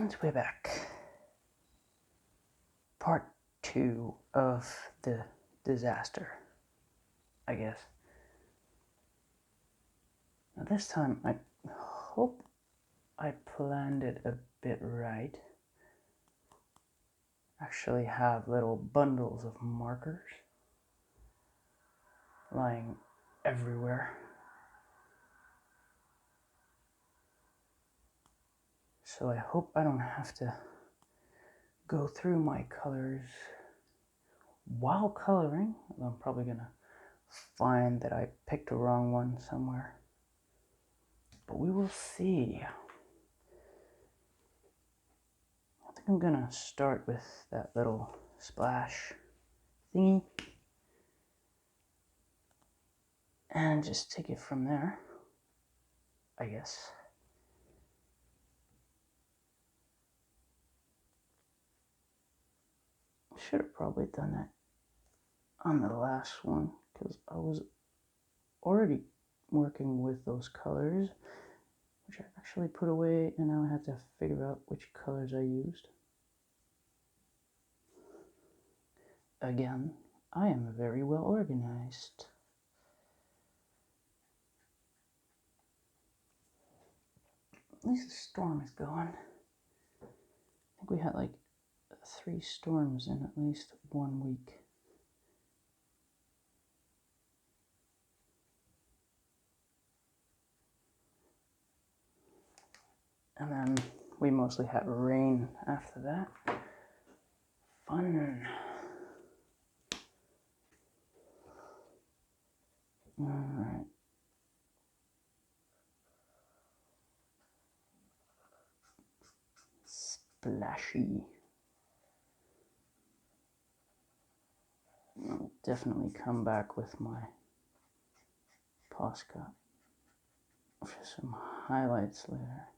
And we're back. Part 2 of the disaster, I guess. Now this time, I hope I planned it a bit right. Actually have little bundles of markers lying everywhere. So I hope I don't have to go through my colors while coloring. I'm probably gonna find that I picked a wrong one somewhere. But we will see. I think I'm gonna start with that little splash thingy and just take it from there, I guess. Should have probably done that on the last one because I was already working with those colors, which I actually put away, and now I have to figure out which colors I used. Again, I am very well organized. At least the storm is gone. I think we had like 3 storms in at least 1 week. And then we mostly had rain after that. Fun. Alright. Splashy. I'll definitely come back with my Posca for some highlights later.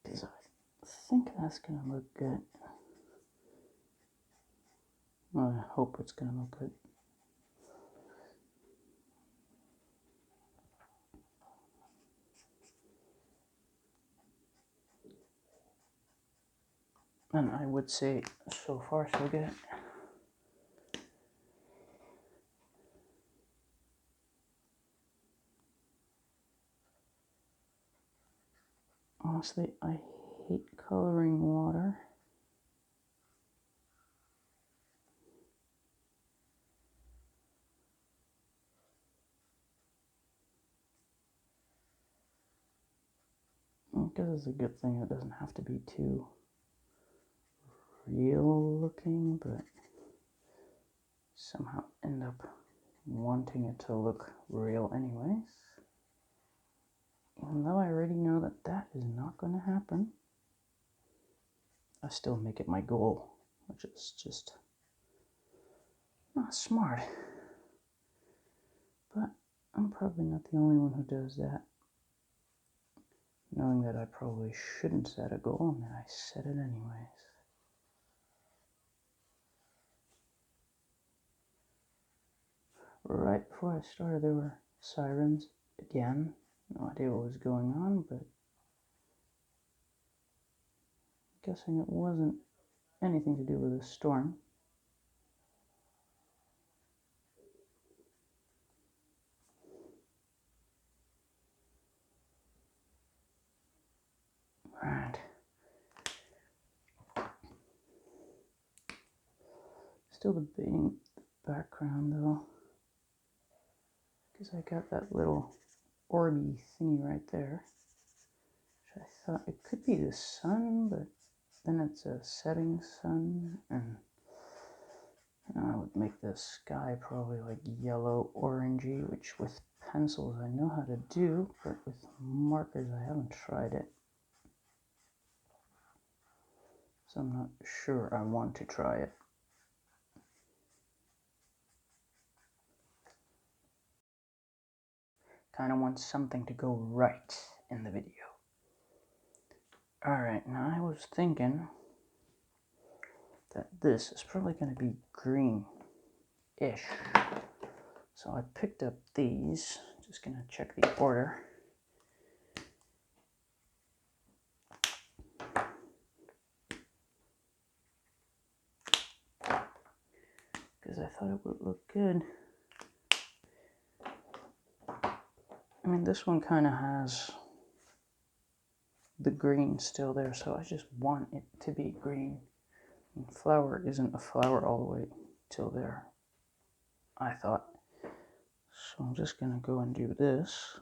Because I think that's gonna look good. Well, I hope it's gonna look good. And I would say so far so good. Honestly, I hate coloring water. Because it's a good thing it doesn't have to be too real looking, but somehow end up wanting it to look real anyways. Even though I already know that that is not going to happen, I still make it my goal, which is just not smart. But I'm probably not the only one who does that, knowing that I probably shouldn't set a goal and that I set it anyways. Right before I started, there were sirens again. No idea what was going on, but I'm guessing it wasn't anything to do with the storm. Alright. Still debating the background though, because I got that little orby thingy right there, which I thought it could be the sun, but then it's a setting sun, and I would make the sky probably like yellow orangey, which with pencils I know how to do, but with markers I haven't tried it. So I'm not sure I want to try it. Kind of want something to go right in the video. Alright, now I was thinking that this is probably going to be green-ish. So I picked up these, just gonna check the order. Because I thought it would look good. I mean, this one kind of has the green still there, so I just want it to be green. And flower isn't a flower all the way till there, I thought. So I'm just gonna go and do this.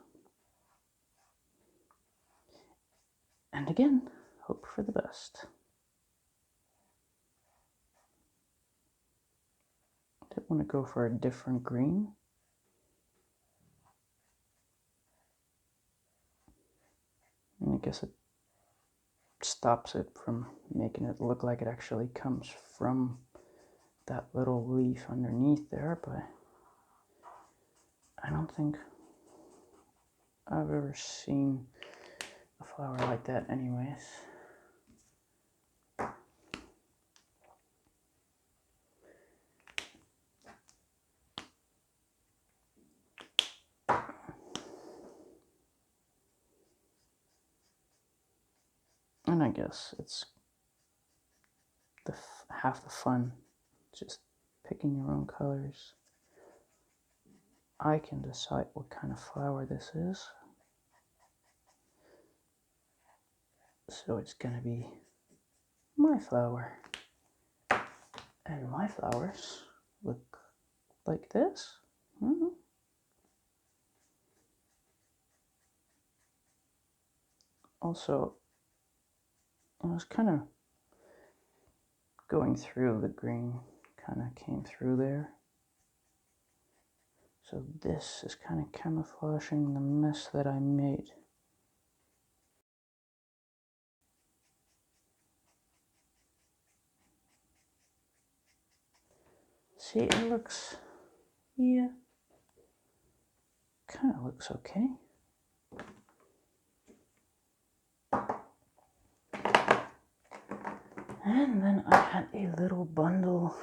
And again, hope for the best. I did want to go for a different green. And I guess it stops it from making it look like it actually comes from that little leaf underneath there, but I don't think I've ever seen a flower like that anyways. And I guess it's half the fun, just picking your own colors. I can decide what kind of flower this is. So it's gonna be my flower. And my flowers look like this. Also, I was kind of going through the green, kind of came through there. So this is kind of camouflaging the mess that I made. See, it looks, yeah, kind of looks okay. And then I had a little bundle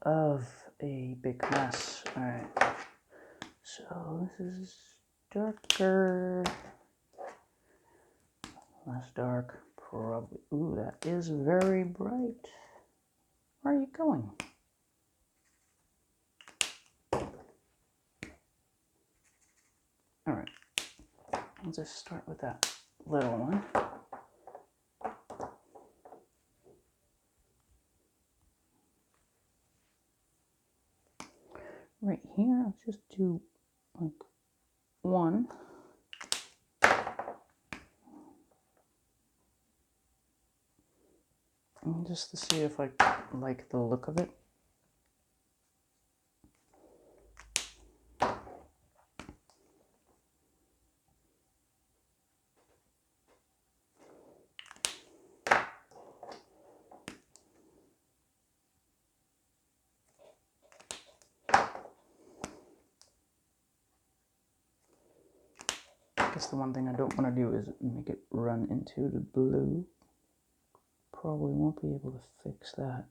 of a big mess. All right, so this is darker, less dark, probably. Ooh, that is very bright. Where are you going? All right, I'll just start with that little one. Right here, I'll just do like one. And just to see if I like the look of it. I guess the one thing I don't want to do is make it run into the blue. Probably won't be able to fix that.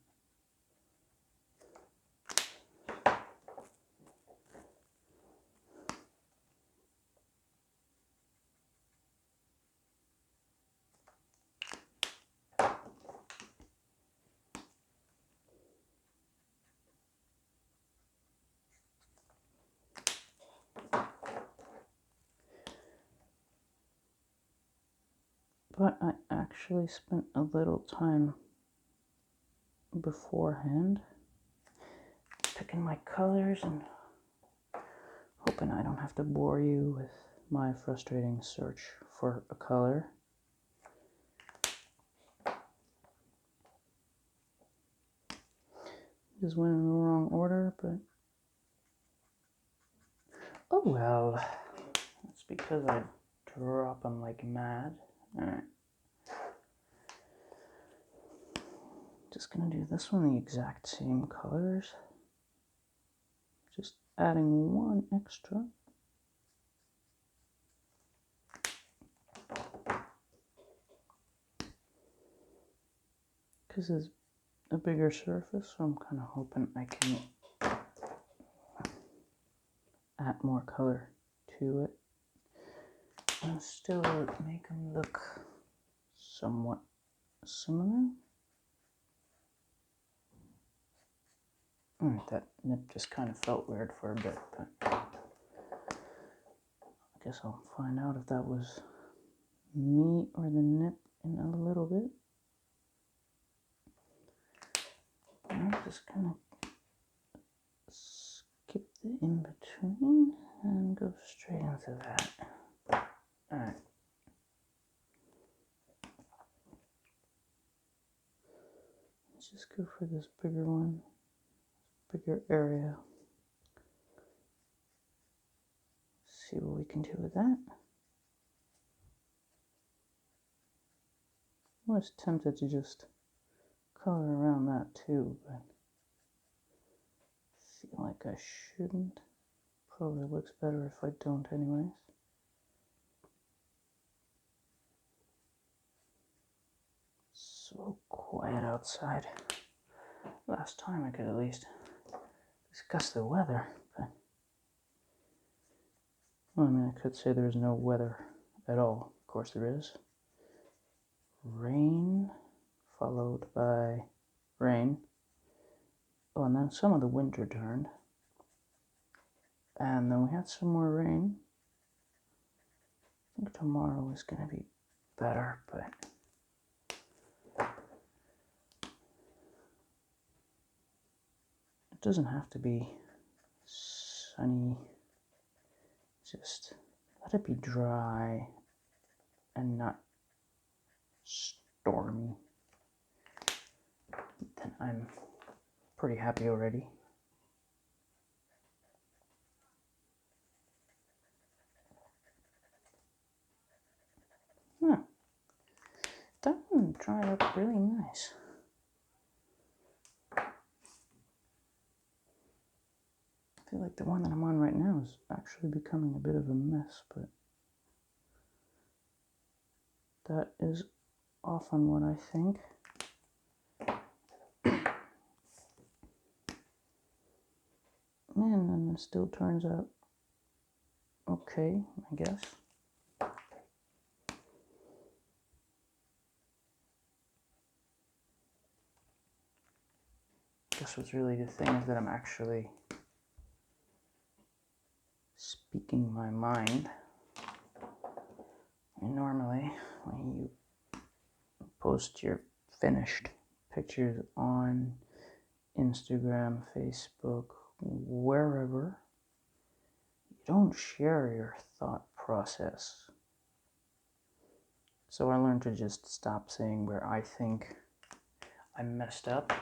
But I actually spent a little time beforehand picking my colors and hoping I don't have to bore you with my frustrating search for a color. Just went in the wrong order, but oh well. That's because I drop them like mad. Alright. Just gonna do this one the exact same colors. Just adding one extra. Because it's a bigger surface, so I'm kind of hoping I can add more color to it and still make them look somewhat similar. Alright, that nip just kind of felt weird for a bit, but I guess I'll find out if that was me or the nip in a little bit. I'm just gonna skip the in-between and go straight into that. Alright. Let's just go for this bigger one, bigger area. See what we can do with that. I was tempted to just color around that too, but I feel like I shouldn't. Probably looks better if I don't anyways. So quiet outside. Last time I could at least discuss the weather, but well, I mean, I could say there's no weather at all. Of course there is. Rain, followed by rain. Oh, and then some of the wind returned. And then we had some more rain. I think tomorrow is going to be better, but it doesn't have to be sunny. Just let it be dry and not stormy. Then I'm pretty happy already. Huh. That one dried up really nice. I feel like the one that I'm on right now is actually becoming a bit of a mess, but that is often what I think. And then it still turns out okay, I guess. I guess what's really the thing is that I'm actually speaking my mind. And normally, when you post your finished pictures on Instagram, Facebook, wherever, you don't share your thought process. So I learned to just stop saying where I think I messed up.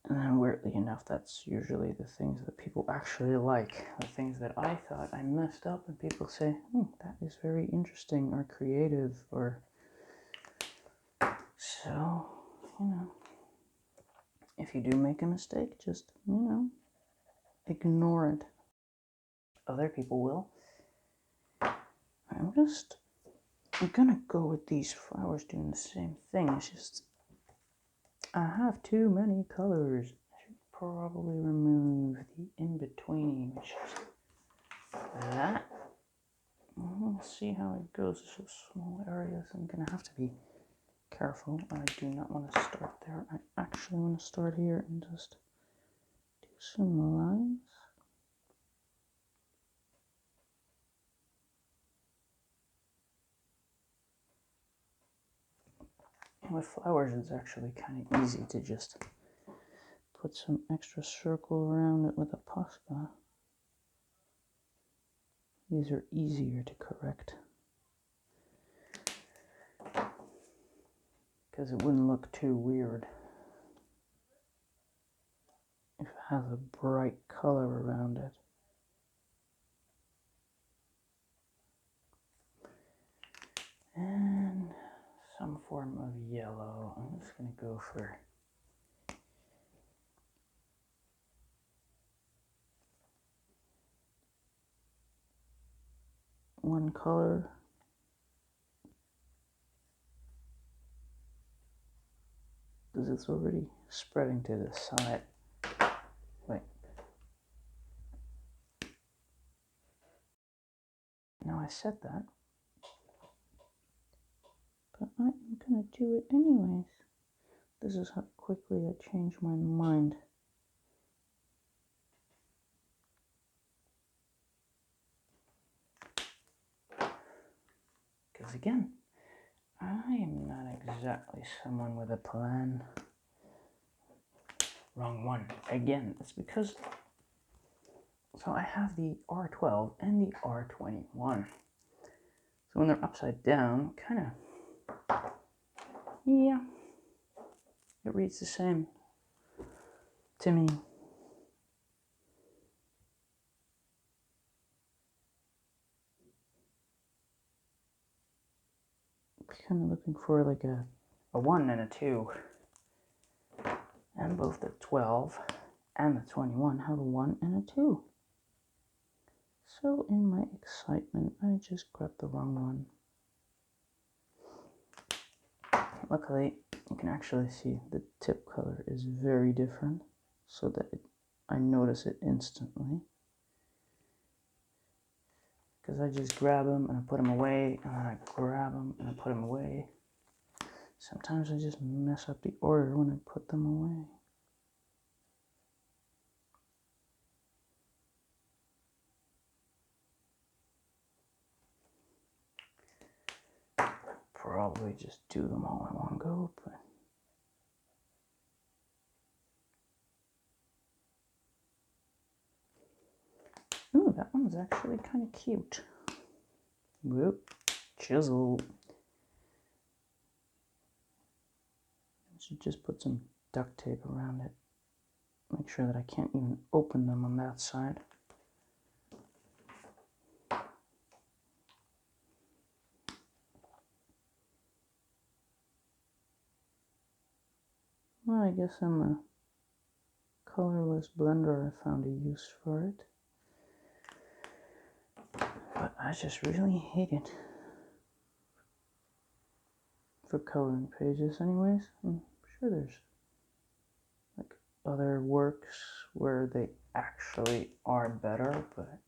And then weirdly enough, that's usually the things that people actually like. The things that I thought I messed up, and people say, that is very interesting or creative, or so, if you do make a mistake, just, ignore it. Other people will. I'm gonna go with these flowers doing the same thing. It's just, I have too many colors. I should probably remove the in-between, which is that. Let's see how it goes. It's just small areas. I'm gonna have to be careful. I do not want to start there. I actually want to start here and just do some lines. With flowers, it's actually kind of easy to just put some extra circle around it with a Posca. These are easier to correct because it wouldn't look too weird if it has a bright color around it. And some form of yellow. I'm just going to go for one color. Because it's already spreading to the side. Wait, said that. But I'm gonna do it anyways. This is how quickly I change my mind. Because again, I am not exactly someone with a plan. Wrong one. Again, it's because, so I have the R12 and the R21. So when they're upside down, kind of, yeah, it reads the same to me. Kind of looking for like a 1 and a 2. And both the 12 and the 21 have a 1 and a 2. So in my excitement, I just grabbed the wrong one. Luckily, you can actually see the tip color is very different, so that I notice it instantly. Because I just grab them and I put them away, and then I grab them and I put them away. Sometimes I just mess up the order when I put them away. Probably just do them all in one go, but ooh, that one's actually kind of cute. Whoop, chisel. I should just put some duct tape around it. Make sure that I can't even open them on that side. Well, I guess in the colorless blender I found a use for it. But I just really hate it for coloring pages anyways. I'm sure there's like other works where they actually are better, but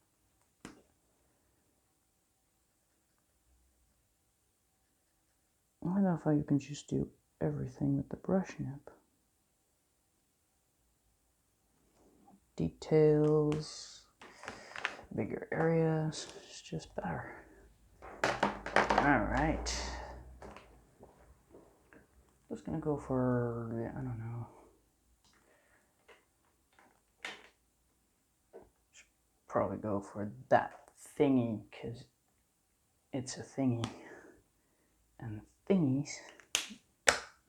I don't know if you can just do everything with the brush nip. Details, bigger areas, it's just better. Alright. Just gonna go for, I don't know. Should probably go for that thingy, because it's a thingy. And thingies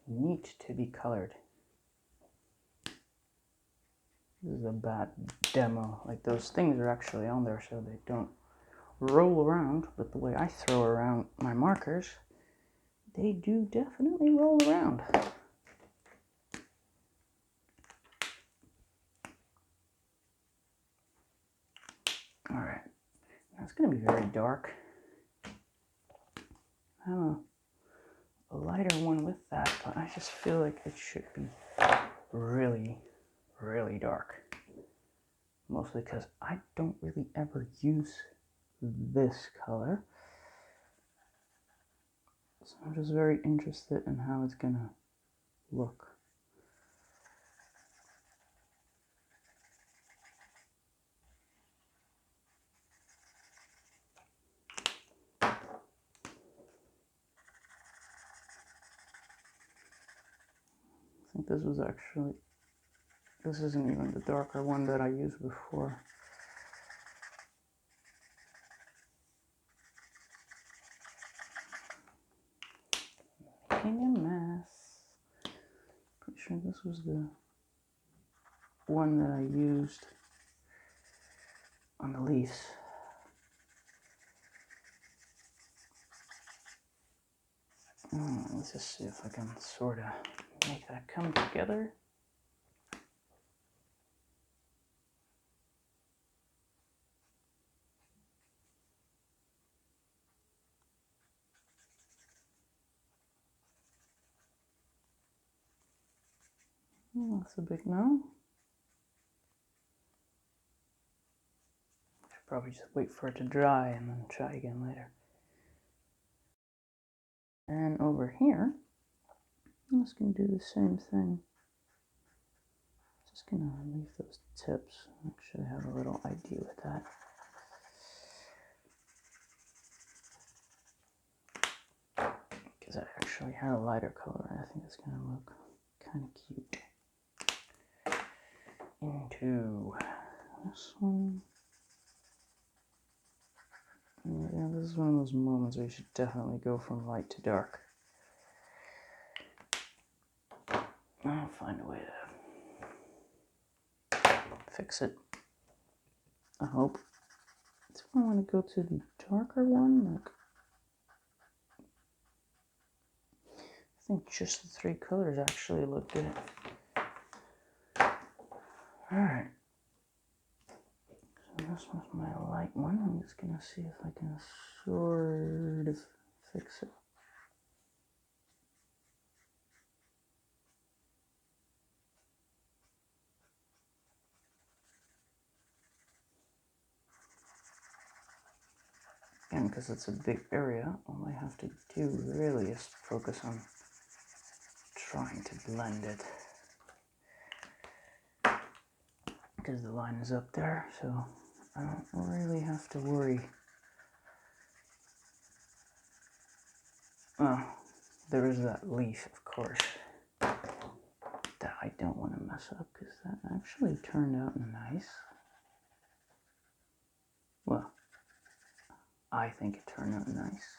need to be colored. This is a bad demo. Like, those things are actually on there so they don't roll around, but the way I throw around my markers, they do definitely roll around. Alright, that's going to be very dark. I have a lighter one with that, but I just feel like it should be really, really dark. Mostly because I don't really ever use this color. So I'm just very interested in how it's gonna look. I think this was actually, this isn't even the darker one that I used before. Making a mess. Pretty sure this was the one that I used on the leaves. Let's just see if I can sort of make that come together. That's a big no. Should probably just wait for it to dry and then try again later. And over here, I'm just going to do the same thing. Just going to leave those tips. Actually have a little idea with that. Because I actually had a lighter color. I think it's going to look kind of cute. Into this one. Yeah, this is one of those moments where you should definitely go from light to dark. I'll find a way to fix it. I hope. So I want to go to the darker one. Like, I think just the 3 colors actually look good. Alright. So this was my light one. I'm just going to see if I can sort of fix it. Again, because it's a big area, all I have to do really is focus on trying to blend it. Because the line is up there, so I don't really have to worry. Oh, there is that leaf, of course, that I don't want to mess up, because that actually turned out nice. Well, I think it turned out nice.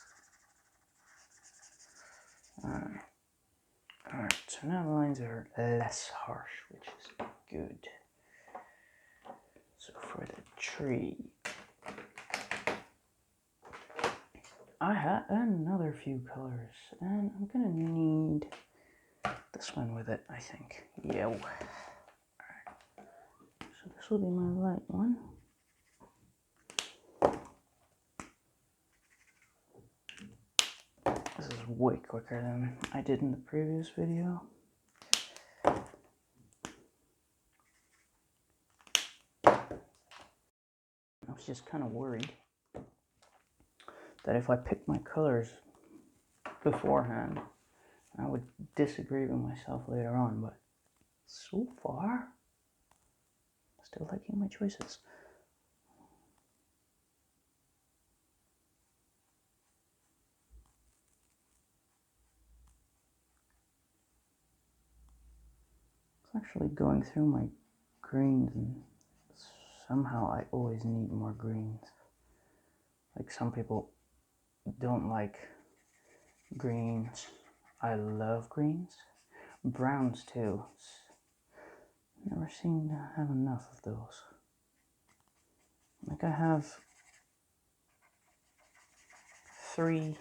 Alright, so now the lines are less harsh, which is good. So for the tree, I had another few colors, and I'm gonna need this one with it, I think. Yo. Alright. So this will be my light one. This is way quicker than I did in the previous video. I was just kind of worried that if I picked my colors beforehand, I would disagree with myself later on, but so far, I'm still liking my choices. Actually going through my greens, and somehow I always need more greens. Like some people don't like greens. I love greens. Browns too. Never seem to have enough of those. Like I have 3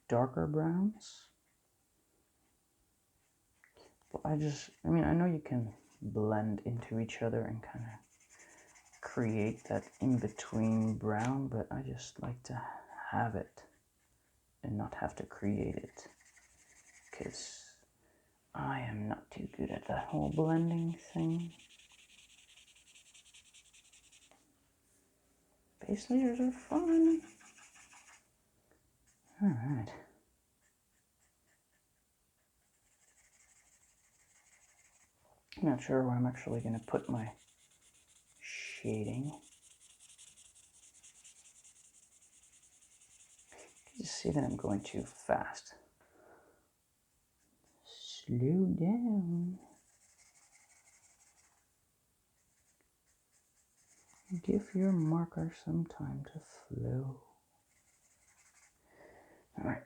darker browns. But I mean, I know you can blend into each other and kind of create that in-between brown, but I just like to have it and not have to create it, because I am not too good at that whole blending thing. Base layers are fun. Alright. I'm not sure where I'm actually going to put my shading. You just see that I'm going too fast. Slow down. Give your marker some time to flow. Alright.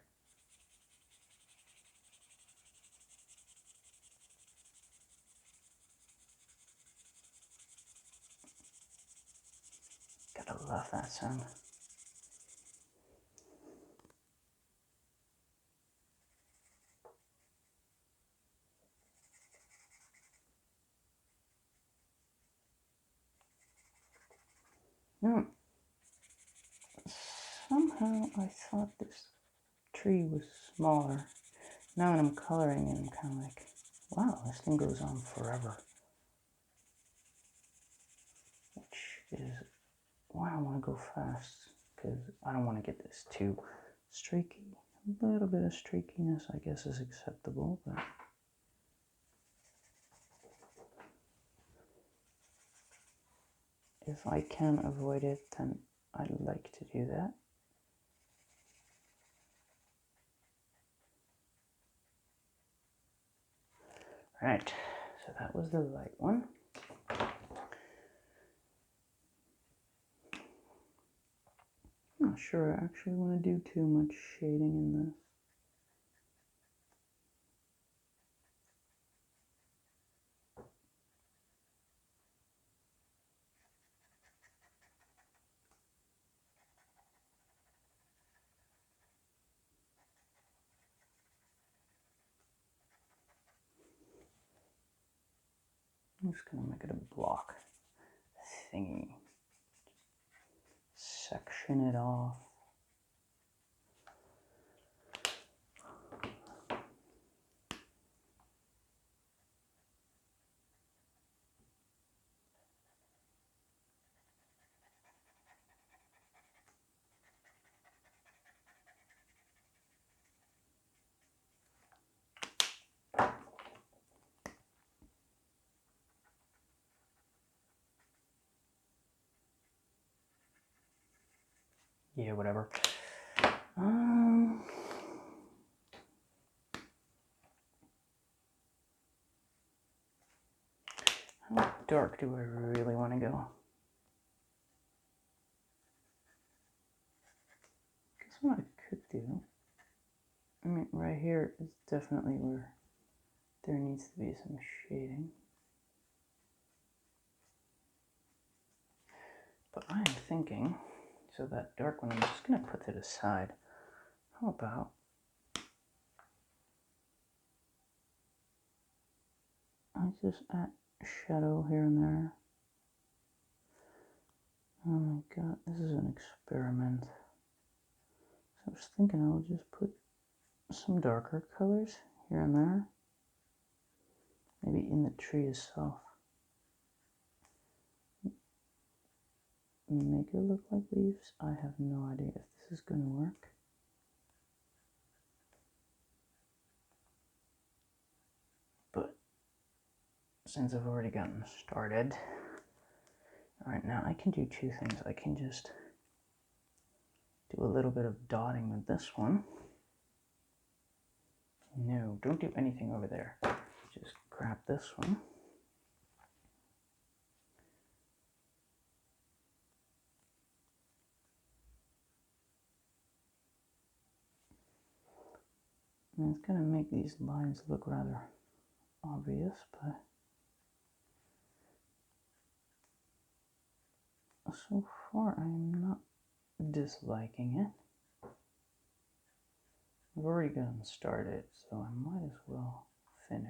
Gotta love that sound. Now, somehow I thought this tree was smaller. Now that I'm coloring it, I'm kind of like, wow, this thing goes on forever. Which is why I want to go fast, because I don't want to get this too streaky. A little bit of streakiness, I guess, is acceptable, but if I can avoid it, then I'd like to do that. Right, so that was the light one. I'm not sure I actually want to do too much shading in this. I'm just going to make it a block thingy. Section it off. Yeah, whatever. How dark do I really want to go? Guess what I could do, I mean, right here is definitely where there needs to be some shading. But I am thinking, so that dark one I'm just going to put to the side. How about I just add shadow here and there? Oh my god, this is an experiment. So I was thinking I'll just put some darker colors here and there. Maybe in the tree itself. Make it look like leaves. I have no idea if this is going to work. But since I've already gotten started, alright, now I can do two things. I can just do a little bit of dotting with this one. No, don't do anything over there. Just grab this one. And it's going to make these lines look rather obvious, but so far I'm not disliking it. I've already gotten started, so I might as well finish.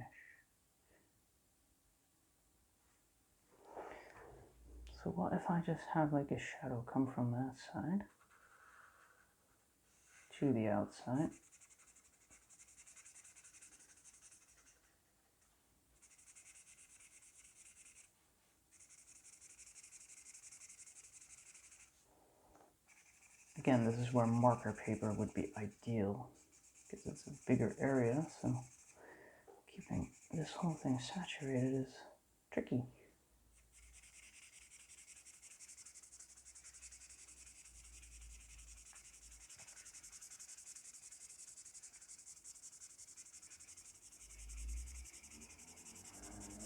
So what if I just have like a shadow come from that side to the outside? Again, this is where marker paper would be ideal because it's a bigger area, so keeping this whole thing saturated is tricky.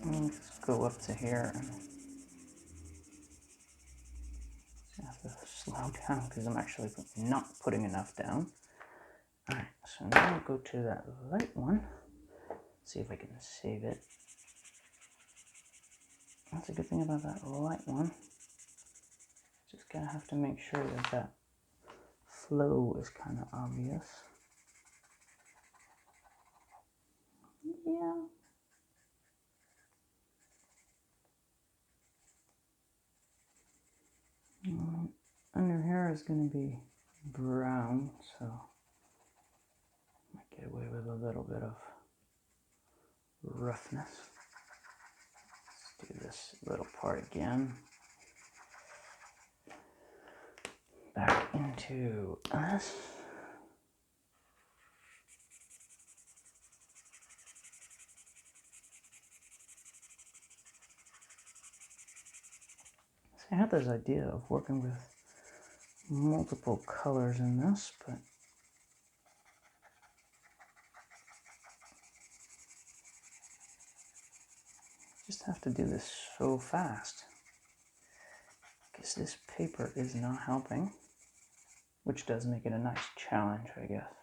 Let's go up to here and I have to slow down because I'm actually not putting enough down. Alright, so now we'll go to that light one. See if I can save it. That's a good thing about that light one. Just gotta have to make sure that that flow is kind of obvious. Yeah. Under here is going to be brown, so I might get away with a little bit of roughness. Let's do this little part again. back into this. So I had this idea of working with multiple colors in this, but just have to do this so fast because this paper is not helping, which does make it a nice challenge, I guess.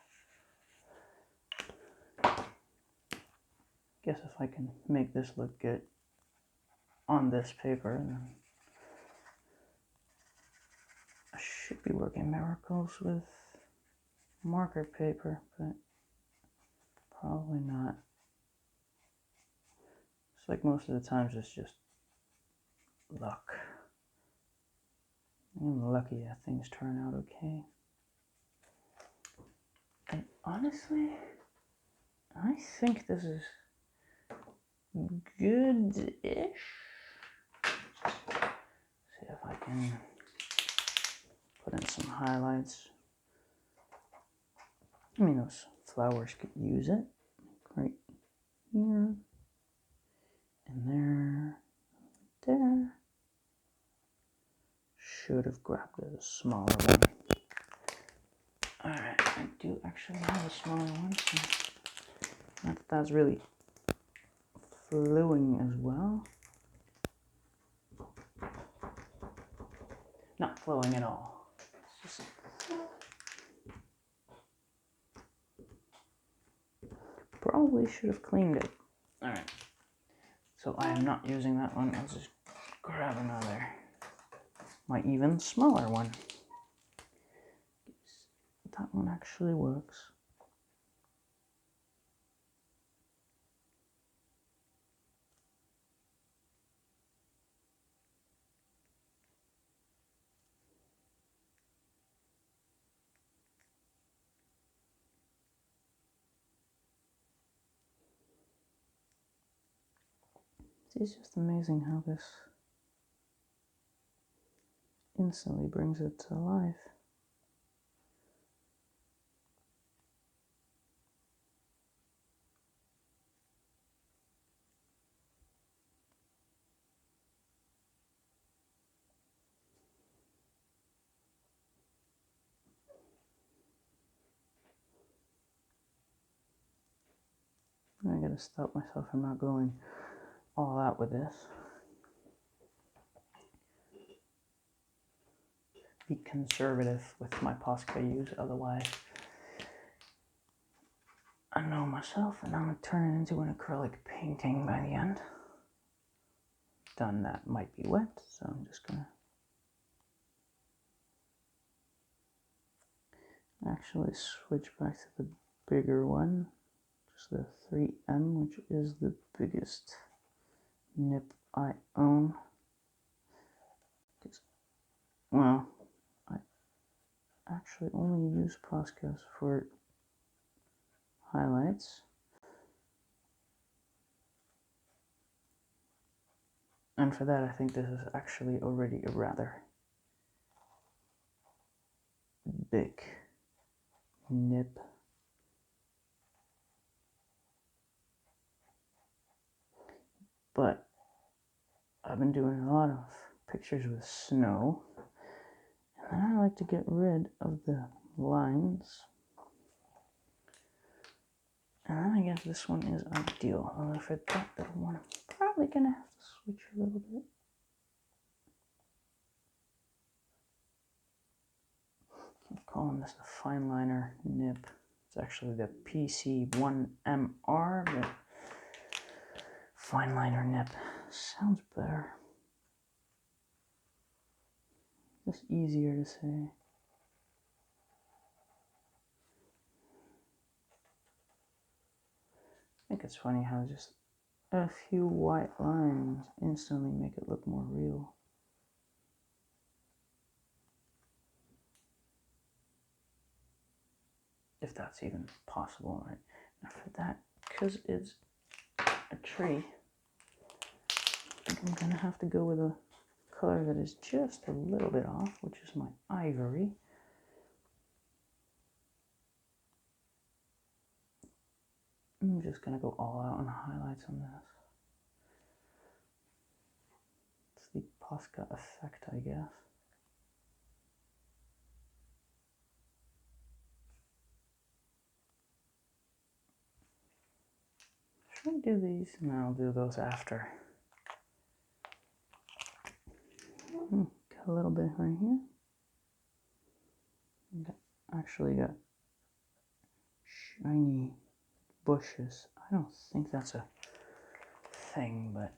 Guess if I can make this look good on this paper, then I should be working miracles with marker paper, but probably not. It's like most of the times it's just luck. I'm lucky that things turn out okay. And honestly, I think this is good-ish. See if I can put in some highlights. I mean, those flowers could use it. Right here, and there. Should have grabbed a smaller one. Alright, I do actually have a smaller one, so not that that's really flowing as well. Not flowing at all. It's just probably should have cleaned it. Alright, so I am not using that one. I'll just grab another, my even smaller one. That one actually works. It's just amazing how this instantly brings it to life. I gotta stop myself from not going all out with this. Be conservative with my Posca use, otherwise I know myself and I'm gonna turn it into an acrylic painting by the end. Done, that might be wet, so I'm just gonna actually switch back to the bigger one, just the 3M, which is the biggest nib I own. Well, I actually only use Poscas for highlights. And for that, I think this is actually already a rather big nib. But I've been doing a lot of pictures with snow, and then I like to get rid of the lines. And then I guess this one is ideal. Although for that little one, I'm probably gonna have to switch a little bit. I'm calling this a fine liner nib. It's actually the PC1MR, but fine liner nib sounds better. Just easier to say. I think it's funny how just a few white lines instantly make it look more real. If that's even possible, right? Now for that, because it's a tree, I think I'm gonna have to go with a color that is just a little bit off, which is my ivory. I'm just going to go all out on highlights on this. It's the Posca effect, I guess. Should I do these? No, I'll do those after. Got a little bit right here. Actually got shiny bushes. I don't think that's a thing, but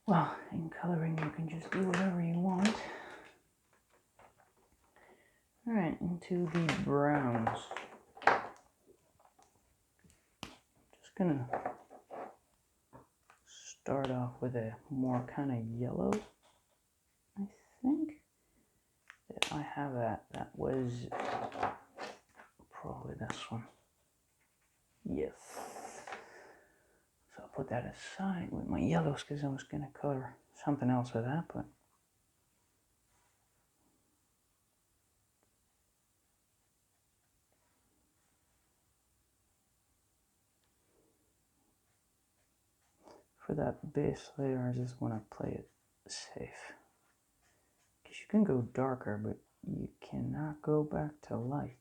well, in coloring you can just do whatever you want. Alright, into the browns. Just gonna start off with a more kind of yellow. I think that I have that was probably this one. Yes. So I'll put that aside with my yellows because I was going to color something else with that, but for that base layer, I just want to play it safe. Because you can go darker, but you cannot go back to light.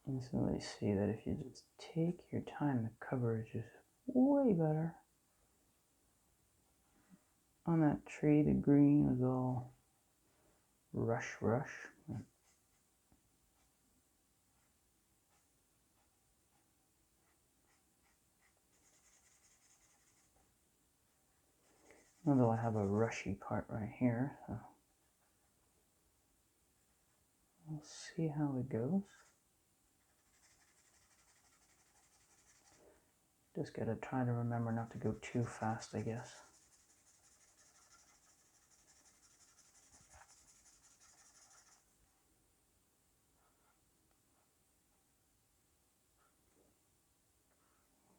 Instantly see that if you just take your time, the coverage is way better. On that tree, the green was all rush. Although I have a rushy part right here, so we'll see how it goes. Just gotta try to remember not to go too fast, I guess.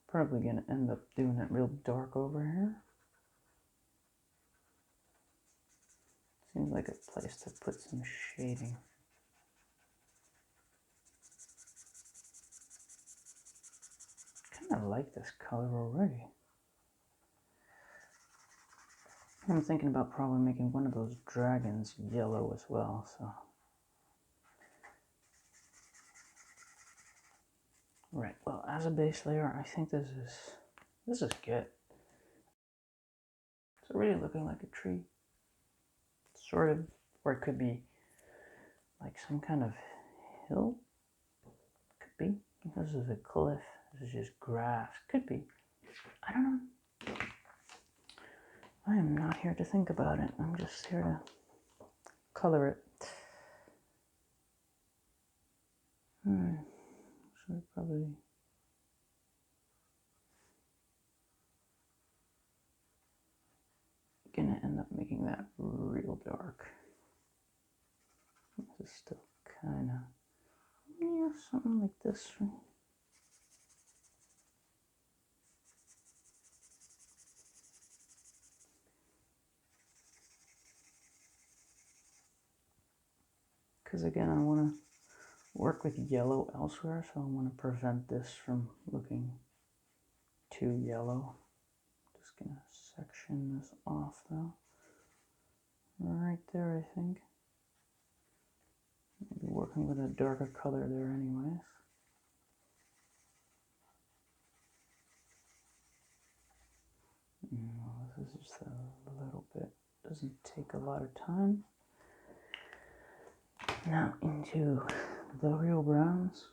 Probably gonna end up doing it real dark over here. Seems like a place to put some shading. Kind of like this color already. I'm thinking about probably making one of those dragons yellow as well, so. Right, well, as a base layer, I think this is good. It's really looking like a tree. Sort of, or it could be like some kind of hill. Could be. This is a cliff. This is just grass. Could be. I don't know. I am not here to think about it. I'm just here to color it. So probably gonna end up making that real dark. This is still kind of, yeah, something like this. Because again, I want to work with yellow elsewhere, so I want to prevent this from looking too yellow. Just gonna section this off though. Right there, I think. Maybe working with a darker color there anyways. This is just a little bit, doesn't take a lot of time. Now into the real browns.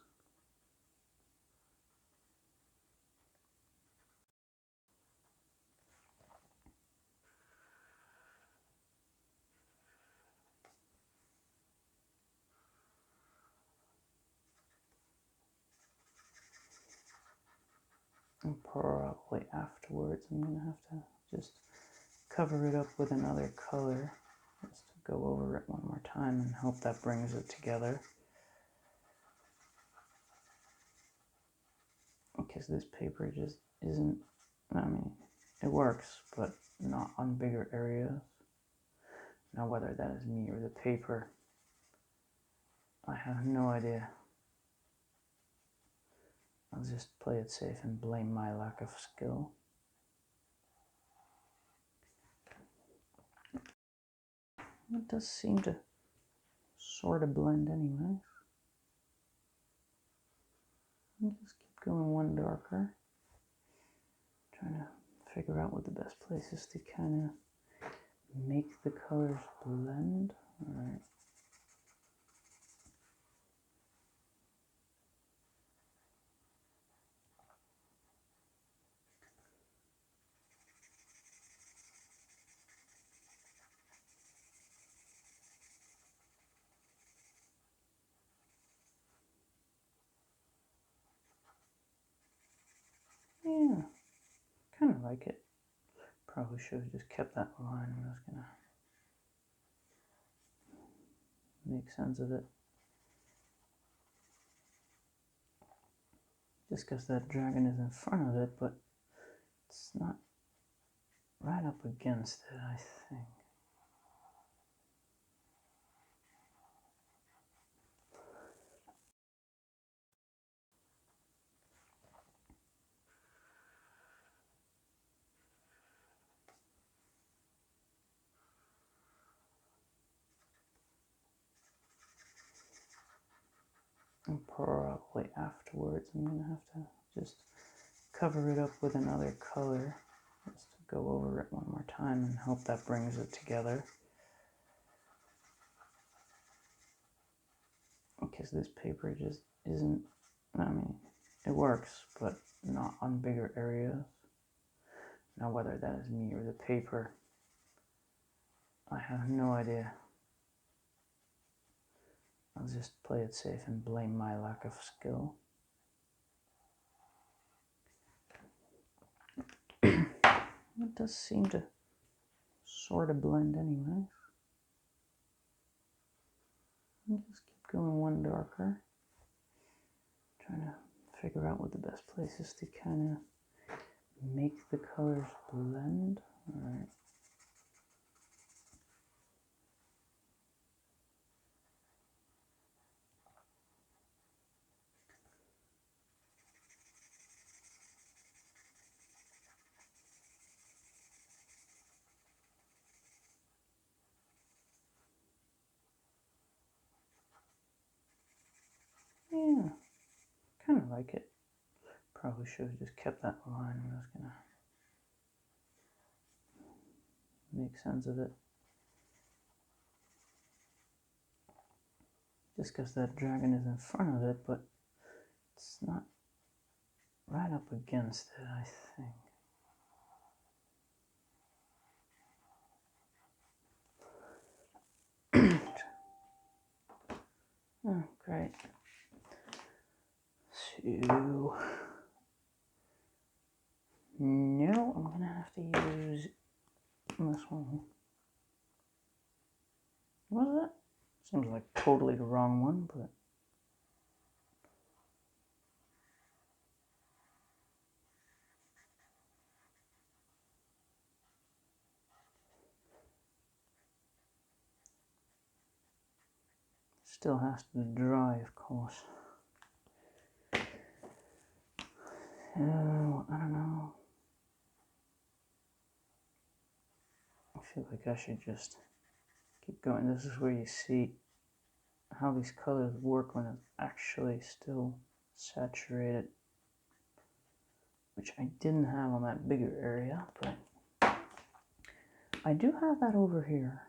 And probably afterwards I'm going to have to just cover it up with another color. Just to go over it one more time and hope that brings it together. because this paper just isn't, I mean, it works, but not on bigger areas. Now whether that is me or the paper, I have no idea. I'll just play it safe and blame my lack of skill. It does seem to sort of blend anyway. I'll just keep going one darker. Trying to figure out what the best place is to kind of make the colors blend. All right. Yeah, kind of like it. Probably should have just kept that line when I was gonna make sense of it. Just because that dragon is in front of it, but it's not right up against it, I think. And probably afterwards I'm going to have to just cover it up with another color just to go over it one more time and hope that brings it together. Because this paper just isn't, I mean, it works, but not on bigger areas. Now whether that is me or the paper, I have no idea. I'll just play it safe and blame my lack of skill. It does seem to sort of blend anyway. I'll just keep going one darker. Trying to figure out what the best place is to kind of make the colors blend. All right. Yeah, kind of like it. Probably should have just kept that line when I was gonna make sense of it. Just because that dragon is in front of it, but it's not right up against it, I think. Oh, great. So, no, I'm gonna have to use this one. What was that? Seems like totally the wrong one, but still has to dry, of course. Oh, I don't know. I feel like I should just keep going. This is where you see how these colors work when it's actually still saturated, which I didn't have on that bigger area, but I do have that over here.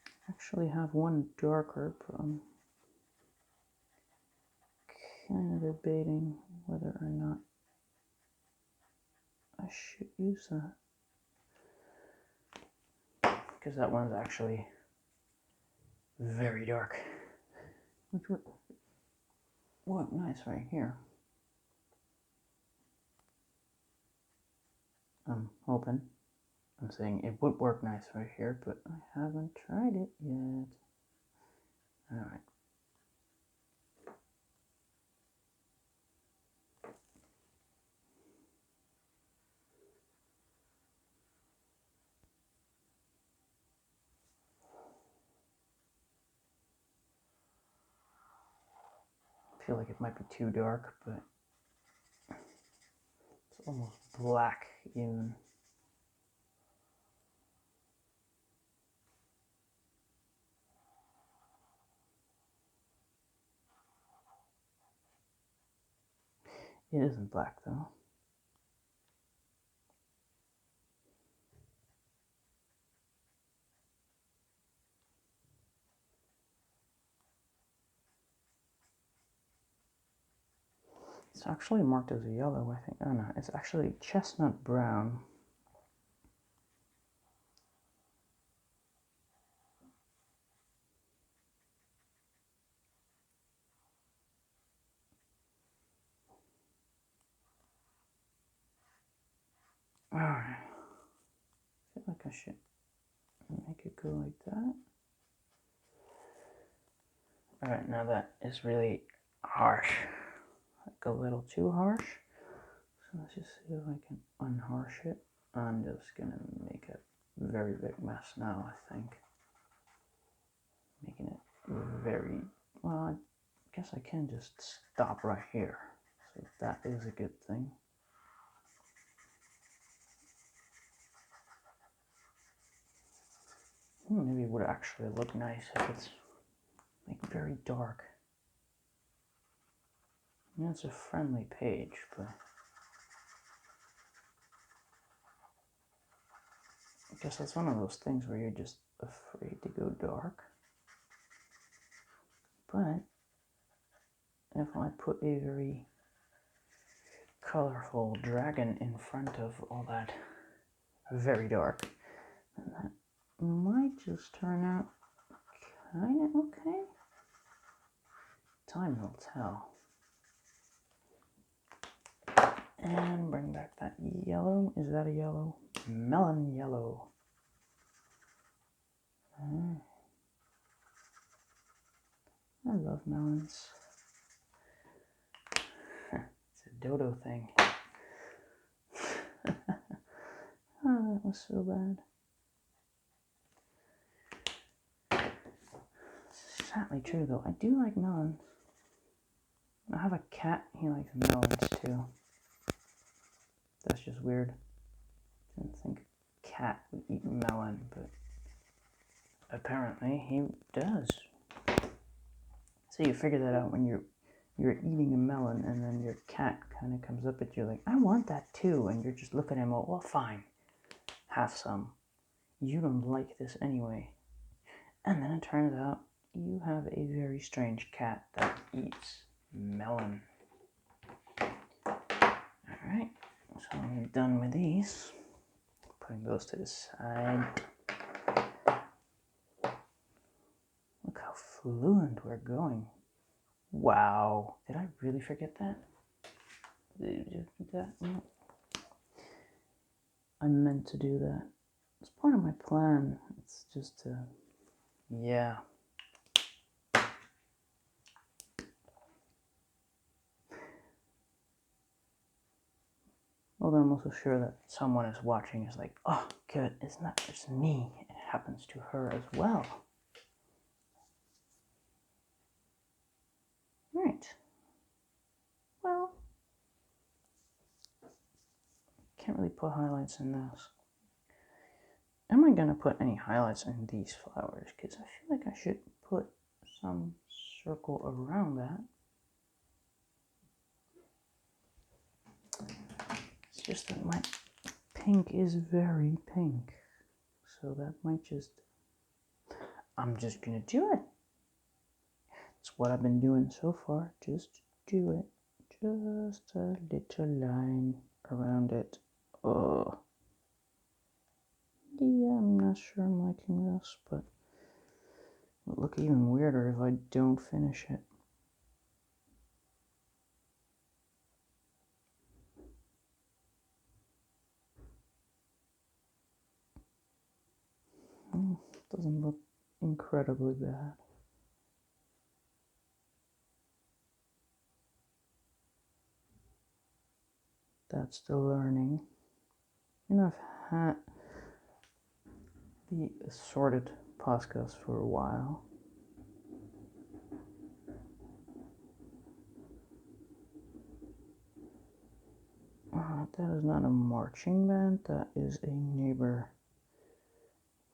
I actually have one darker, but I'm kind of debating whether or not I should use that, because that one's actually very dark, which would work nice right here. I'm hoping. I'm saying it would work nice right here, but I haven't tried it yet. Alright. I feel like it might be too dark, but it's almost black even. It isn't black though. It's actually marked as a yellow, I think. Oh no, it's actually chestnut brown. Alright. I feel like I should make it go like that. Alright, now that is really harsh. Like a little too harsh. So let's just see if I can unharsh it. I'm just gonna make a very big mess now, I think. Making it very, well, I guess I can just stop right here. So that is a good thing. Maybe it would actually look nice if it's like very dark. I mean, it's a friendly page, but I guess that's one of those things where you're just afraid to go dark. But if I put a very colorful dragon in front of all that very dark, then that might just turn out kind of okay. Time will tell. And bring back that yellow. Is that a yellow? Melon yellow. I love melons. It's a dodo thing. Oh, that was so bad. Sadly true though, I do like melons. I have a cat, he likes melons too. That's just weird. Didn't think a cat would eat melon, but apparently he does. So you figure that out when you're eating a melon and then your cat kind of comes up at you like, I want that too, and you're just looking at him, well fine, have some. You don't like this anyway. And then it turns out you have a very strange cat that eats melon. Alright, so I'm done with these. Putting those to the side. Look how fluent we're going. Wow, did I really forget that? Did you do that? No. I meant to do that. It's part of my plan. It's just yeah. Although I'm also sure that someone is watching is like, oh, good, it's not just me. It happens to her as well. Right. Well, can't really put highlights in this. Am I going to put any highlights in these flowers? Because I feel like I should put some circle around that. It's just that my pink is very pink. So that might just... I'm just going to do it. It's what I've been doing so far. Just do it. Just a little line around it. Oh. Yeah, I'm not sure I'm liking this, but it would look even weirder if I don't finish it. Doesn't look incredibly bad. That's the learning. And I've had the assorted Poscas for a while. That is not a marching band, that is a neighbor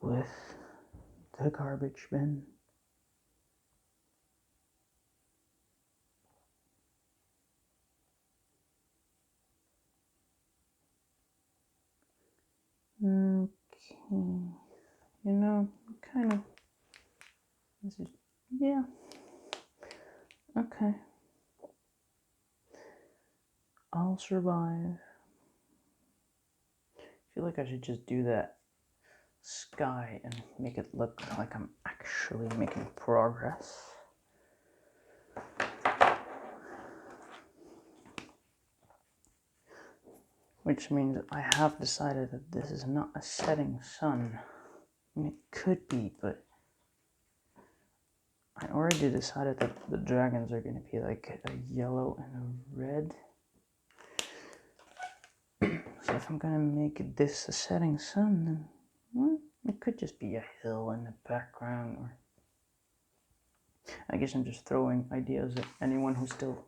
with the garbage bin. Okay, you know, kind of, this is, yeah, okay. I'll survive. I feel like I should just do that sky and make it look like I'm actually making progress. Which means I have decided that this is not a setting sun. I mean, it could be, but I already decided that the dragons are going to be like a yellow and a red. So if I'm going to make this a setting sun, then well, it could just be a hill in the background, or I guess I'm just throwing ideas at anyone who still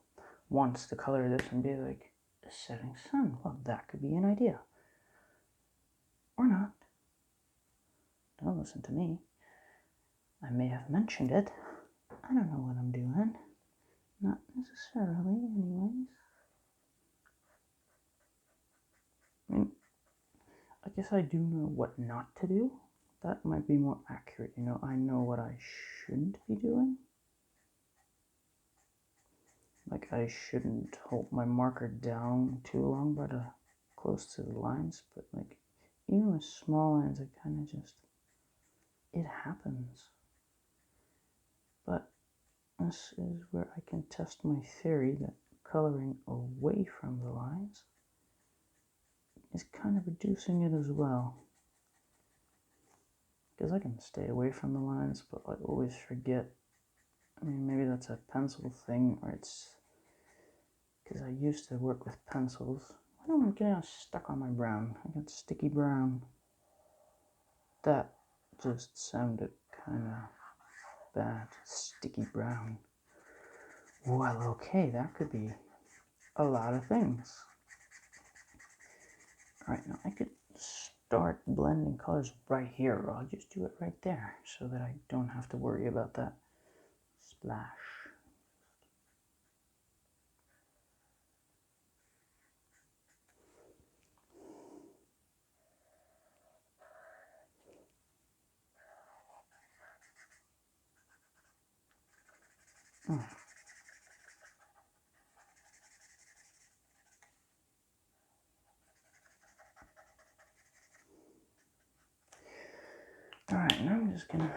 wants to color this and be like, a setting sun, well, that could be an idea. Or not. Don't listen to me. I may have mentioned it. I don't know what I'm doing. Not necessarily, anyways. I mean, I guess I do know what not to do. That might be more accurate, you know. I know what I shouldn't be doing. Like, I shouldn't hold my marker down too long, but close to the lines. But, like, even with small lines, it kind of just, it happens. But this is where I can test my theory that coloring away from the lines is kind of reducing it as well. Because I can stay away from the lines, but I always forget. I mean, maybe that's a pencil thing, or it's because I used to work with pencils. I don't get stuck on my brown. I got sticky brown. That just sounded kind of bad. Sticky brown. Well, okay, that could be a lot of things. Alright, now I could start blending colors right here, or I'll just do it right there so that I don't have to worry about that splash. Alright, now I'm just gonna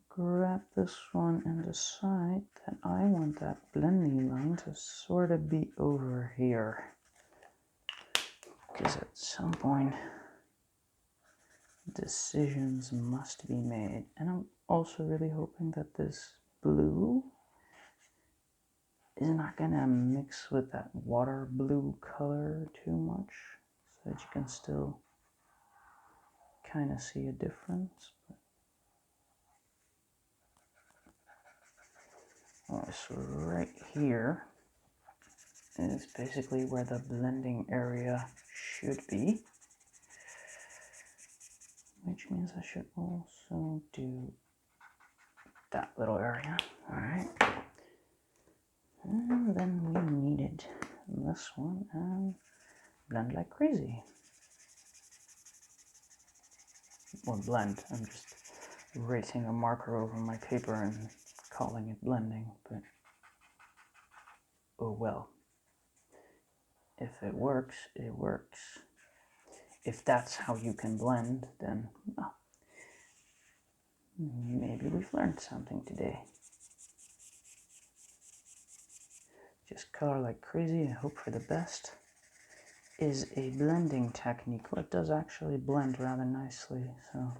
grab this one and decide that I want that blending line to sort of be over here. Because at some point, decisions must be made. And I'm also really hoping that this blue is not gonna mix with that water blue color too much, so that you can still kind of see a difference. Alright, so right here is basically where the blending area should be, which means I should also do that little area. Alright, and then we needed this one and blend like crazy. Or blend, I'm just erasing a marker over my paper and calling it blending, but oh well. If it works, it works. If that's how you can blend, then well, maybe we've learned something today. Just color like crazy and hope for the best is a blending technique. Well, it does actually blend rather nicely, so.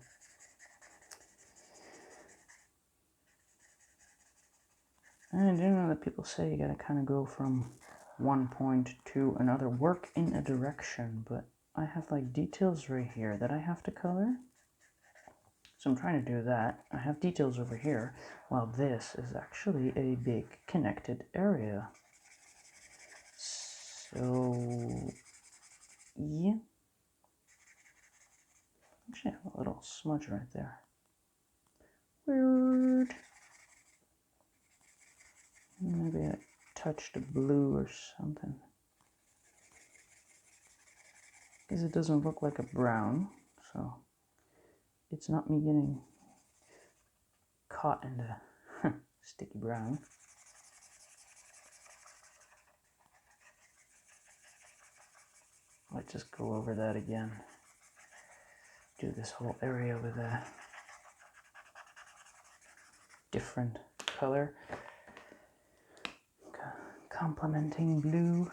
And I do know that people say you gotta kind of go from one point to another, work in a direction, but I have like details right here that I have to color. So I'm trying to do that. I have details over here, while this is actually a big connected area. So, yeah. Actually, I have a little smudge right there. Weird. Maybe I touched blue or something. Because it doesn't look like a brown, so it's not me getting caught in the sticky brown. Let's just go over that again. Do this whole area with a different color. Complementing blue.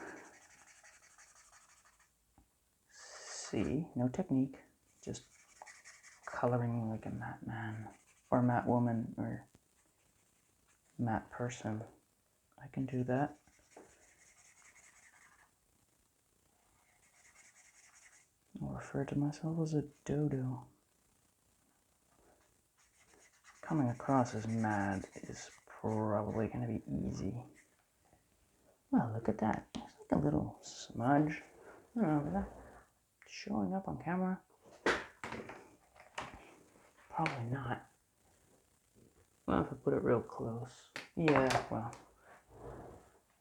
See, no technique, just coloring like a matte man, or matte woman, or matte person. I can do that. I'll refer to myself as a dodo. Coming across as mad is probably going to be easy. Well, look at that. It's like a little smudge. I don't know, is that showing up on camera? Probably not. Well, if I put it real close. Yeah, well,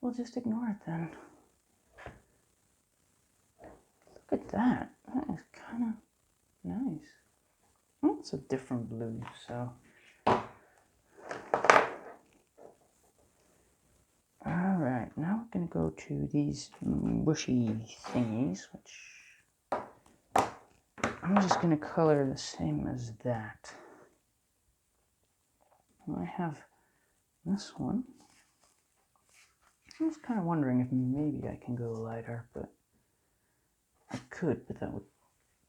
we'll just ignore it then. Look at that. That is kind of nice. Oh, it's a different blue, so. Alright, now we're going to go to these bushy thingies, which I'm just going to color the same as that. I have this one. I was kind of wondering if maybe I can go lighter, but I could, but that would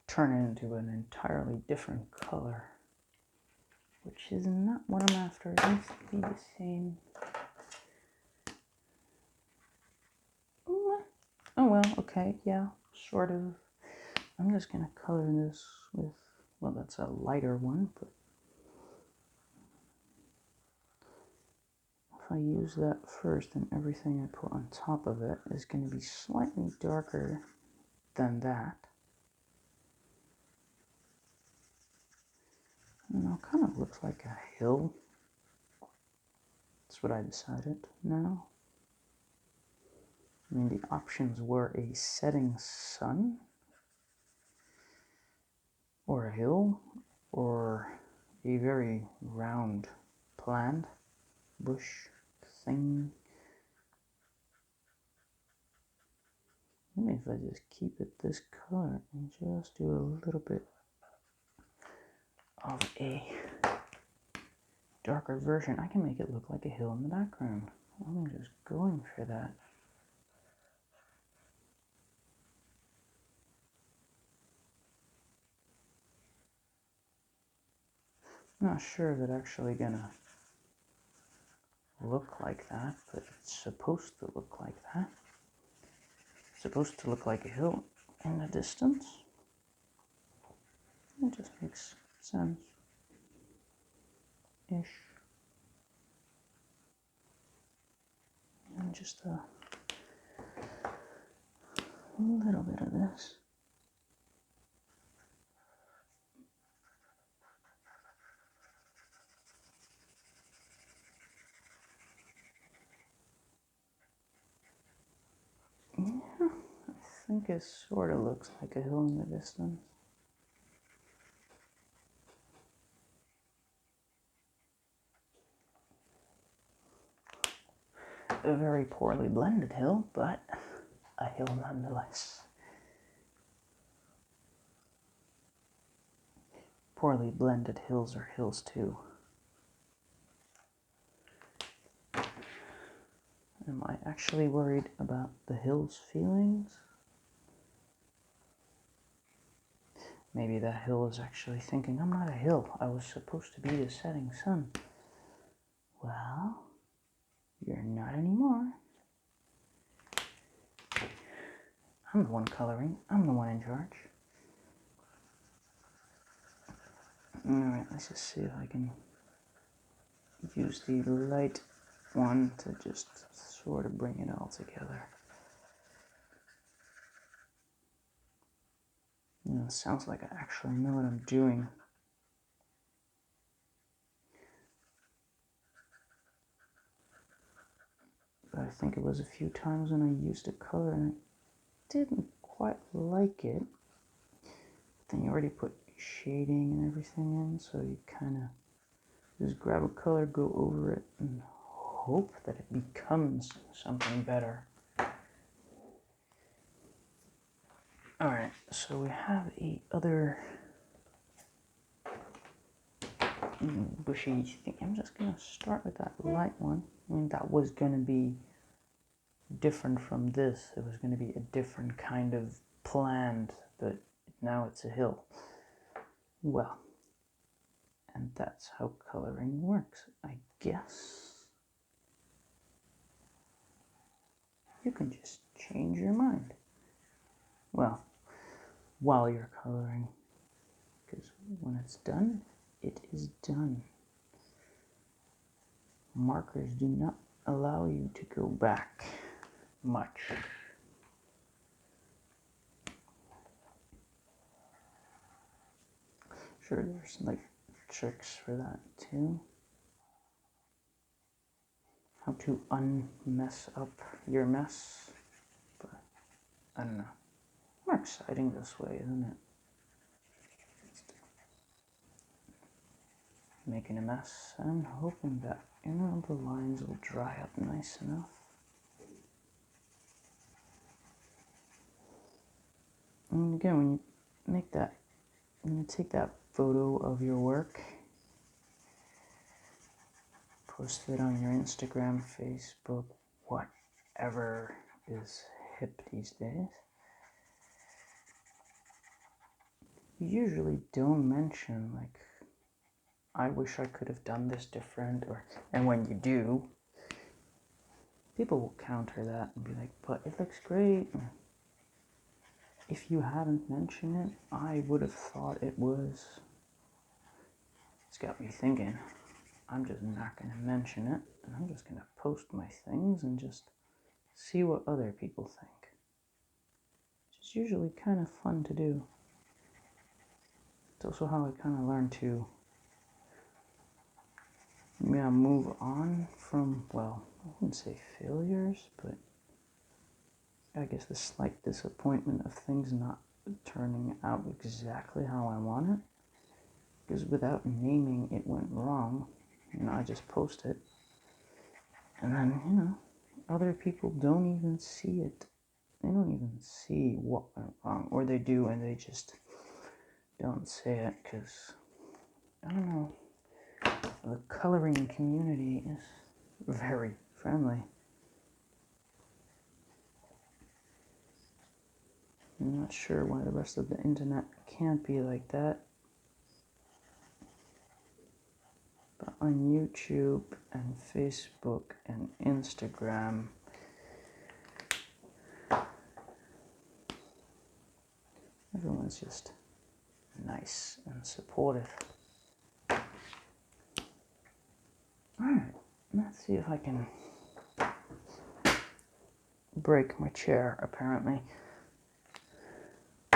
turn it into an entirely different color, which is not what I'm after. It needs to be the same. Oh well, okay, yeah, sort of. I'm just going to color this with, well, that's a lighter one, but if I use that first, then everything I put on top of it is going to be slightly darker than that. And now kind of looks like a hill. That's what I decided now. I mean, the options were a setting sun, or a hill, or a very round plant, bush thing. Maybe if I just keep it this color and just do a little bit of a darker version, I can make it look like a hill in the background. I'm just going for that. I'm not sure if it's actually gonna look like that, but it's supposed to look like that. It's supposed to look like a hill in the distance. It just makes sense. Ish. And just a little bit of this. Yeah, I think it sort of looks like a hill in the distance. A very poorly blended hill, but a hill nonetheless. Poorly blended hills are hills too. Am I actually worried about the hill's feelings? Maybe that hill is actually thinking, I'm not a hill, I was supposed to be the setting sun. Well, you're not anymore. I'm the one coloring, I'm the one in charge. Alright, let's just see if I can use the light one to just sort of bring it all together. It sounds like I actually know what I'm doing. But I think it was a few times when I used a color and I didn't quite like it. But then you already put shading and everything in, so you kind of just grab a color, go over it, and hope that it becomes something better. Alright, so we have a other bushy thing. I'm just going to start with that light one. I mean, that was going to be different from this. It was going to be a different kind of plant, but now it's a hill. Well, and that's how coloring works, I guess. You can just change your mind. Well, while you're coloring, because when it's done, it is done. Markers do not allow you to go back much. Sure, there's like tricks for that too. How to unmess up your mess, but I don't know. More exciting this way, isn't it? Making a mess. I'm hoping that the lines will dry up nice enough. And again, when you make that, when you take that photo of your work, post it on your Instagram, Facebook, whatever is hip these days. You usually don't mention, like, I wish I could have done this different, and when you do, people will counter that and be like, but it looks great. If you hadn't mentioned it, I would have thought it was. It's got me thinking, I'm just not going to mention it, and I'm just going to post my things and just see what other people think. It's usually kind of fun to do. It's also how I kind of learn to move on from, well, I wouldn't say failures, but I guess the slight disappointment of things not turning out exactly how I want it. Because without naming it went wrong, I just post it. And then, other people don't even see it. They don't even see what went wrong. Or they do and they just don't say it because, I don't know, the coloring community is very friendly. I'm not sure why the rest of the internet can't be like that. But on YouTube and Facebook and Instagram, everyone's just nice and supportive. Alright, let's see if I can break my chair, apparently.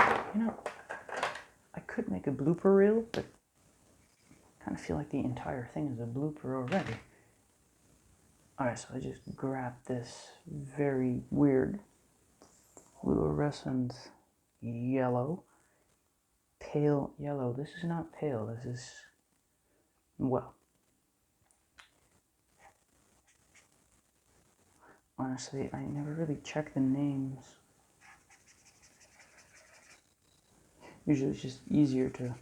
I could make a blooper reel, but I kind of feel like the entire thing is a blooper already. Alright, so I just grabbed this very weird fluorescent yellow. Pale yellow. This is not pale, this is, well, honestly, I never really check the names. Usually it's just easier to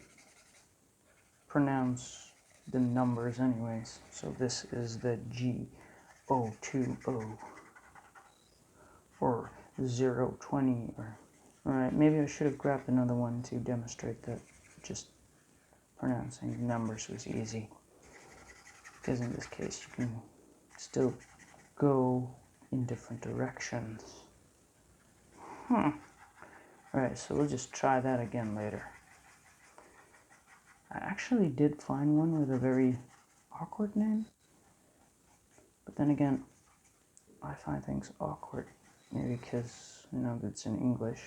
pronounce the numbers anyways. So this is the G020 or 020 or... Alright, maybe I should have grabbed another one to demonstrate that just pronouncing numbers was easy. Because in this case you can still go in different directions. Alright, so we'll just try that again later. I actually did find one with a very awkward name. But then again, I find things awkward. Maybe because, it's in English.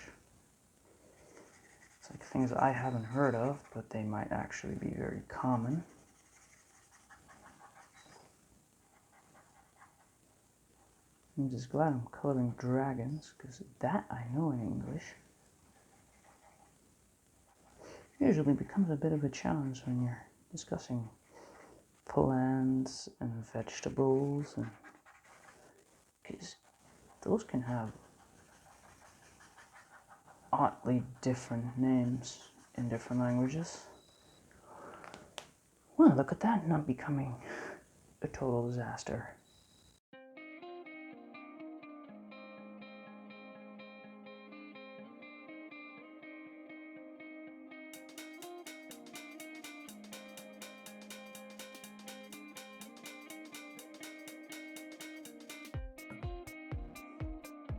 It's like things I haven't heard of, but they might actually be very common. I'm just glad I'm coloring dragons, because that I know in English. Usually becomes a bit of a challenge when you're discussing plants and vegetables, and because those can have oddly different names in different languages. Well, look at that not becoming a total disaster.